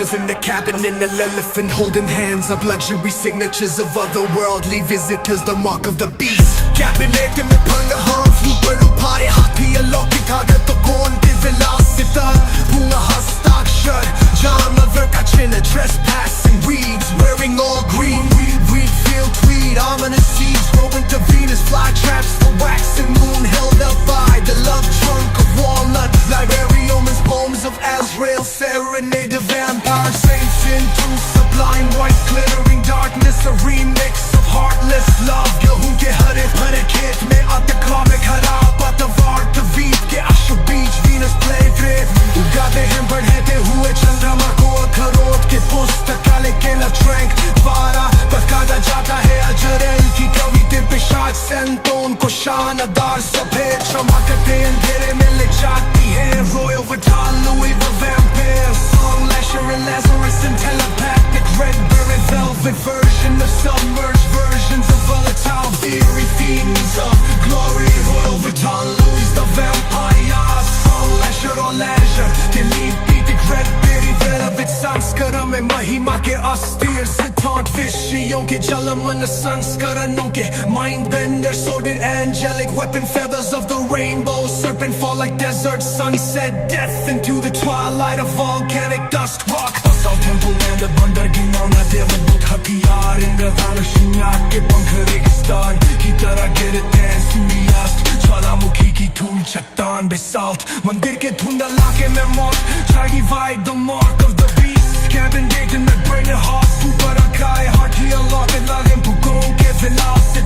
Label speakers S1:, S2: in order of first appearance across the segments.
S1: Beatles in the cabin in an elephant holding hands up, luxury signatures of otherworldly visitors, the mark of the beast. Cabinet में भंग हाँ ऊपर उठाए हाथी अलौकिक कागज तो कौन के velocity हुआ हस्ताक्षर जानवर का चिन्ह trespassing weeds wearing all green weed feel tweed ominous seeds grow into Venus fly traps for wax and moon held up by the love trunk of walnut library omens poems of Azrael serenade the vampire saints into sublime white glittering darkness a remix of heartless love गेहूं के हरे भरे खेत में आते comic हरा पतवार तवीत के आशु बीच Venus playground उगाते हैं बढ़ते हुए चंद्रमा को अखरोट के पुस्तकालय के लट्रैंक द्वारा बकाया जाता है अजरेल की कविते पिशाच सेंटोन को शानदार सफेद चमकते अंधेरे में ले जाती है Royal Vital Louis the Vampire Song Lasher and Lazarus and telepathic red berry velvet version of submerged versions of volatile theory themes of glory Royal Vital Louis the Vampire Song Lasher or Lasher telepathic red berry velvet संस्करण में महिमा के अस्थिर सिद्धांत विषयों के जलमन संस्करणों के mind bender sworded angelic weapon feathers of the rainbow serpent fall like desert sunset death into the twilight of volcanic dust rock assault temple land of under गिनाना देवदूत हथियार इंद्रधनुषियाँ के पंख रेगिस्तान की तरह गिरते हैं सूर्यास्त ज्वालामुखी की धूल चट्टान basalt मंदिर के धुंधला के में मौत जागी vibe the mark of the beast cabin digged in the brain of heart ऊपर आकाए heart ही अलग लगे भूगों के velocity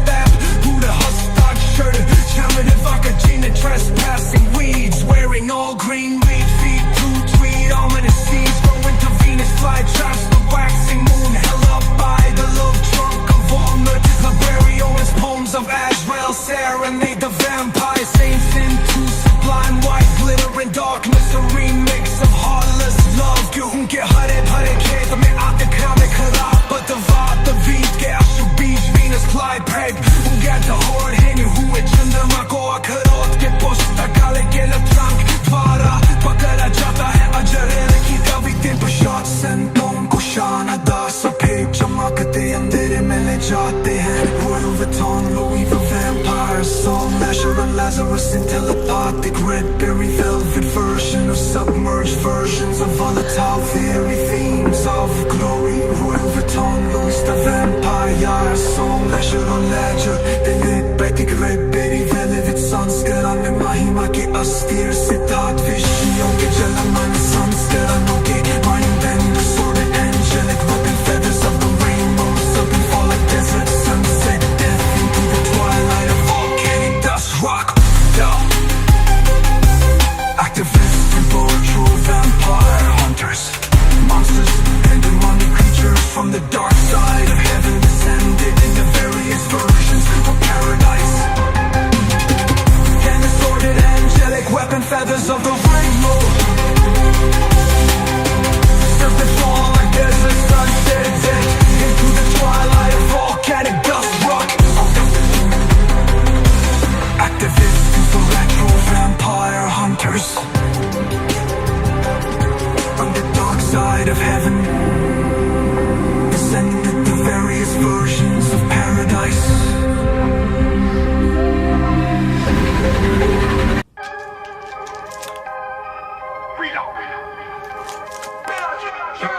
S1: पूरे हस्ताक्षर jamming evocating trespassing weeds wearing all green weed feet to tweed ominous seeds grow into Venus fly traps the waxing moon held up by the love trunk of walnut library omens poems of Azrael serenade the vampire saints into sublime white glittering darkness a remix of heartless love गेहूं के हरे भरे खेत में आते comic खराब पतवार तवीत के आशु बीच Venus fly pipe उगाते होड़ हैं हुए चंद्रमा को अखरोट के पुस्तकालय के लट्रंक द्वारा पकड़ा जाता है अजरेल की कविते पिशाच सेंटोन को शानदार सफेद चमकते अंधेरे में ले जाते हैं Royal Vuitton Louis the Vampire Song Lasher and Lazarus in telepathic red berry velvet version of submerged versions of volatile theory themes of glory Royal Vuitton Louis the Vampire Song Lasher and Ledger telepathic red berry velvet संस्करण में महिमा के अस्थिर सिद्धांत विषयों के जलमन संस्करणों के mind bender sworded angelic weapon feathers of the rainbow serpent fall like desert sunset death into the twilight of volcanic dust rock activists and virtual vampire hunters monsters and demonic creatures from the dark side of heaven descended into various versions of paradise and assorted angelic weapon feathers of the rainbow serpent fall like desert sunset dead into the twilight of volcanic dust rock activists and virtual vampire hunters on the dark side of heaven descended to various versions of paradise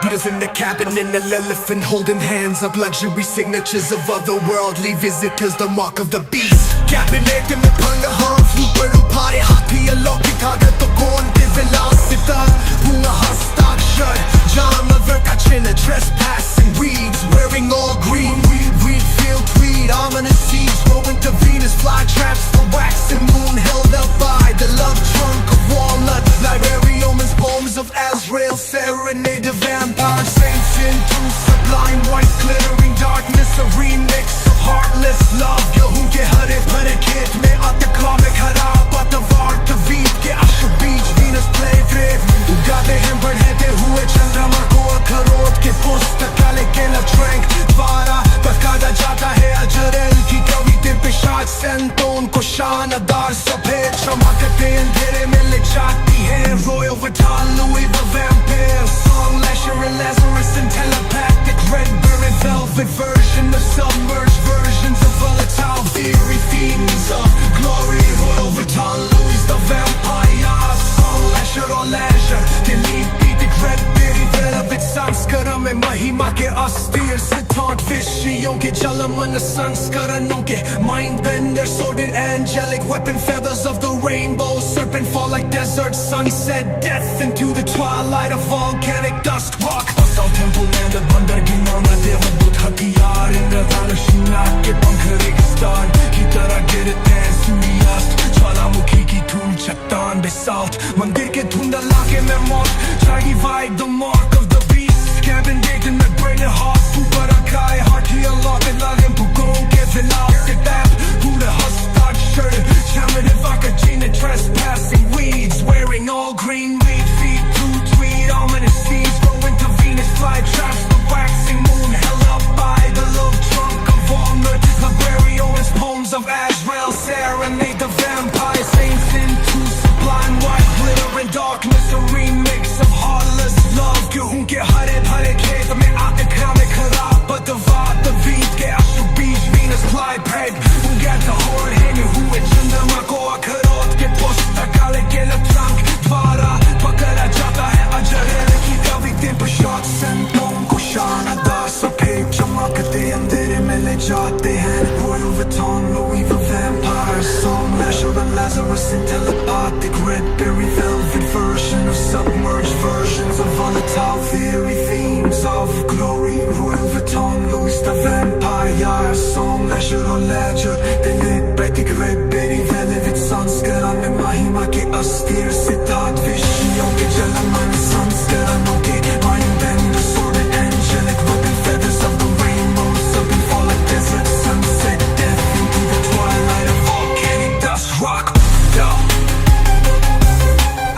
S1: Beatles in the cabin in an elephant holding hands up luxury signatures of otherworldly visitors the mark of the beast cabinet में भंग हाँ ऊपर उठाए हाथी अलौकिक कागज तो कौन के velocity हुआ हस्ताक्षर जानवर का चिन्ह trespassing weeds wearing all green weed feel tweed ominous seeds grow into Venus fly traps the wax and moon held up by the love trunk of walnut library omens poems of Azrael serenade the vampire saints into sublime white glittering darkness a remix of heartless love गेहूं के हरे भरे खेत में आते comic हरा पतवार तवीत के आशु बीच Venus playground उगाते हैं बढ़ते हुए चंद्रमा को अखरोट के पुस्तकालय के लट्रैंक द्वारा बकाया जाता है अजरेल की कविते पिशाच सेंटोन को शानदार सफेद चमकते अंधेरे में ले जाती है Royal Vital Louis the Vampire Song Lasher Lasher and Lazarus and telepathic red berry velvet version of submerged versions of volatile theory fiends of glory. Royal Vuitton, Louis the Vampire, Song Lasher or Lasher, delete beat the red berry velvet संस्करण में महिमा के अस्थिर सिद्धांत विषयों के जलमन संस्करणों के mind bender sorted angelic weapon feathers of the rainbow serpent fall like desert sunset death into the twilight of volcanic dust rock assault temple land of under ginana devadut hatiyar इंद्रधनुषनाग के पंख रेगिस्तान की तरह गिरते हैं सूर्यास्त ज्वालामुखी की धूल चट्टान बेसाल्ट मंदिर के धुंधला के में मौत जागी vibe the mark of the beast cabin dating में bring it hard ऊपर आकाए हाथी अल्लाह पे लागे भूगों के विलास से बैप पूरे हस्ताक shirt chamid evocagina trespassing weeds wearing all green weed feet to tweed ominous seeds grow into Venus fly traps the waxing moon held up by the love trunk of walnut librarians poems of Azrael serenade the vampire saints into sublime white glitter and darkness a remix of heartless love गेहूं के हरे भरे खेत में आते खाने खराब बदवा the beat के आशु बीज Venus fly peg who got the horn hanging who है चंद्रमा को अखरोट के पुस्तकालय के लट्रंक द्वारा पकड़ा जाता है अजरेल की कविता पर शॉट संतों को शानदार सफेद चमकते अंधेरे में ले जाते हैं Royal Vuitton, Louis the Vampire Song Lasher and Lazarus and telepathic red berry velvet version of submerged versions of volatile theory themes of glory Royal Vuitton, Louis the Vampire Song Lasher or Ledger telepathic red berry velvet संस्करण में महिमा के अस्थिर सिद्धांत विषयों के जलमन संस्करणों के mind bender sorted angelic weapon feathers of the rainbow something fall like desert sunset death into the twilight of volcanic dust rock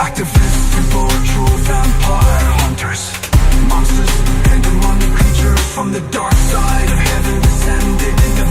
S1: activists and true vampire hunters monsters and demonic creatures from the dark side of heaven descended in the